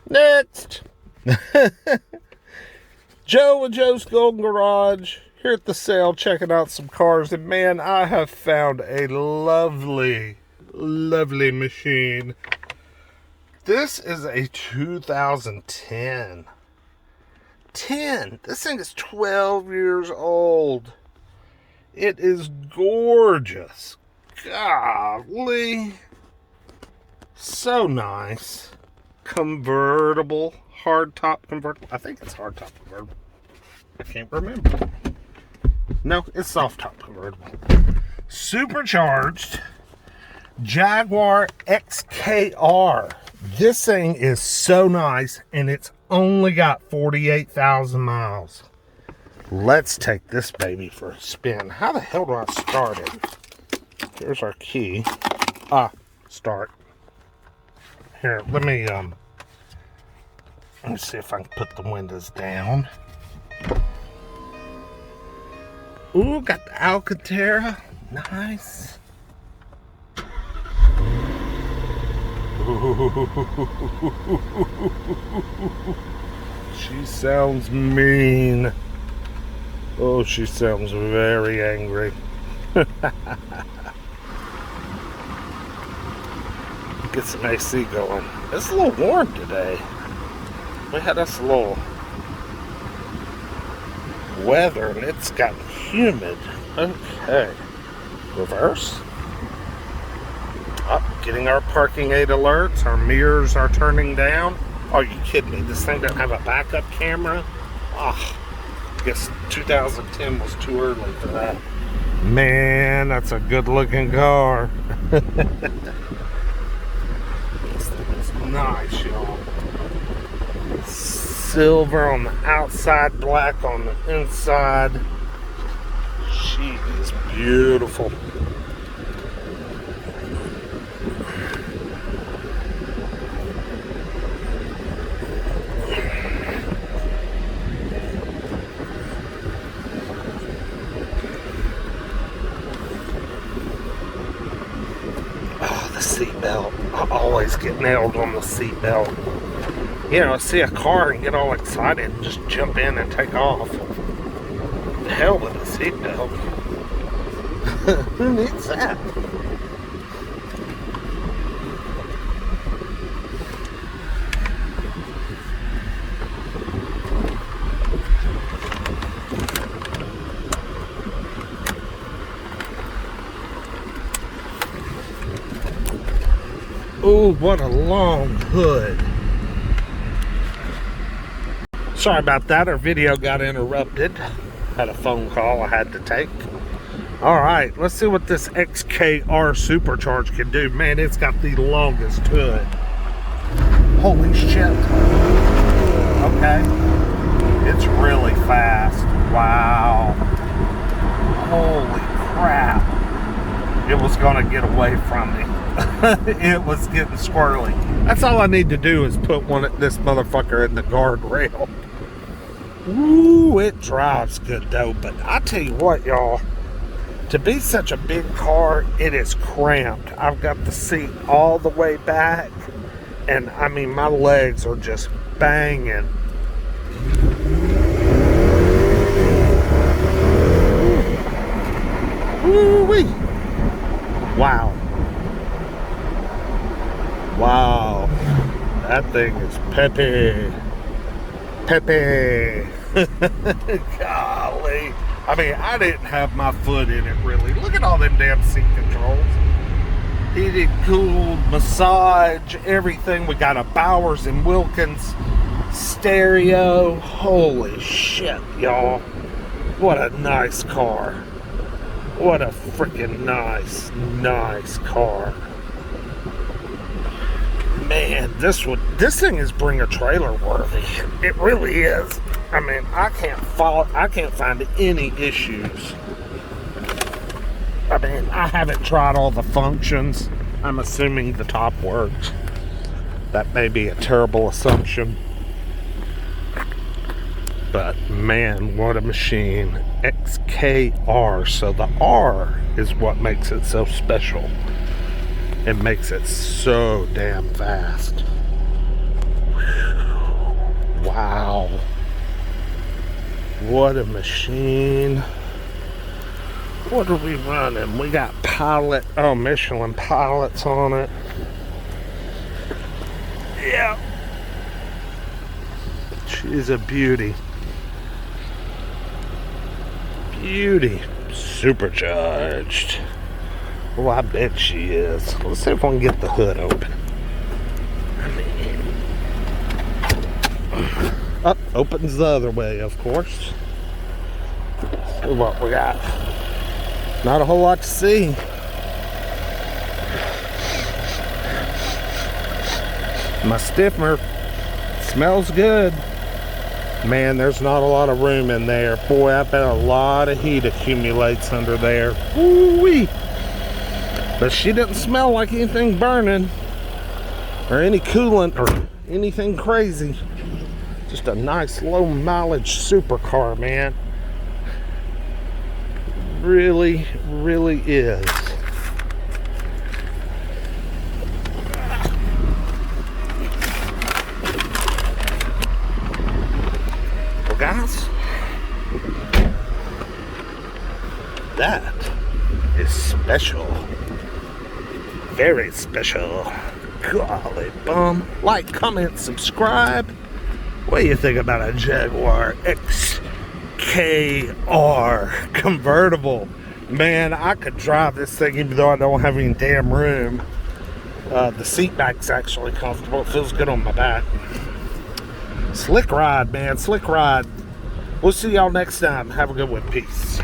Next. Joe with Joe's Golden Garage here at the sale, checking out some cars, and man, I have found a lovely machine. This is a 2010. This thing is 12 years old. It is gorgeous. Golly. So nice. Convertible. Hardtop convertible. I think it's hardtop convertible. I can't remember. No, it's soft top convertible. Supercharged Jaguar XK R. This thing is so nice, and it's only got 48,000 miles. Let's take this baby for a spin. How the hell do I start it? Here's our key. Start. Here, let me see if I can put the windows down. Ooh, got the Alcantara. Nice. She sounds mean. Oh, she sounds very angry. Get some AC going. It's a little warm today. We had us a little weather and it's gotten humid. Okay. Reverse. Getting our parking aid alerts. Our mirrors are turning down. Are you kidding me? This thing doesn't have a backup camera? I guess 2010 was too early for that. Man, that's a good looking car. This thing is nice, y'all. Silver on the outside, black on the inside. She is beautiful. Seatbelt. I always get nailed on the seatbelt. You know, see a car and get all excited and just jump in and take off. The hell with a seatbelt. Who needs that? Ooh, what a long hood. Sorry about that, our video got interrupted. Had a phone call I had to take. Alright, let's see what this XKR Supercharged can do. Man, it's got the longest hood. Holy shit. Okay. It's really fast. Wow. Holy crap. It was gonna get away from me. It was getting squirrely. That's all I need to do is put this motherfucker in the guardrail. Ooh, it drives good though. But I tell you what, y'all, to be such a big car, it is cramped. I've got the seat all the way back, and I mean, my legs are just banging. Woo-wee. Wow. Wow, that thing is peppy. Golly. I mean, I didn't have my foot in it really. Look at all them damn seat controls. Heated, cooled, massage, everything. We got a Bowers and Wilkins stereo. Holy shit, y'all. What a nice car. What a freaking nice car. Man, this thing is bring a trailer worthy. It really is. I mean, I can't find any issues. I mean, I haven't tried all the functions. I'm assuming the top works. That may be a terrible assumption. But man, what a machine. XKR. So the R is what makes it so special. It makes it so damn fast. Whew. What a machine. What are we running? We got Pilot, oh, Michelin Pilots on it. Yeah. She's a beauty. Beauty. Supercharged. Oh, I bet she is. Let's see if we can get the hood open. Up, opens the other way, of course. See what we got. Not a whole lot to see. My stiffener smells good. Man, there's not a lot of room in there. Boy, I bet a lot of heat accumulates under there. Woo-wee. But she didn't smell like anything burning or any coolant or anything crazy. Just a nice low mileage supercar, man. Really, really is. Well, guys, that is special. Very special. Golly bum. Like, comment, subscribe. What do you think about a Jaguar XK R convertible? Man, I could drive this thing even though I don't have any damn room. The seat back's actually comfortable. It feels good on my back. Slick ride, man. Slick ride. We'll see y'all next time. Have a good one. Peace.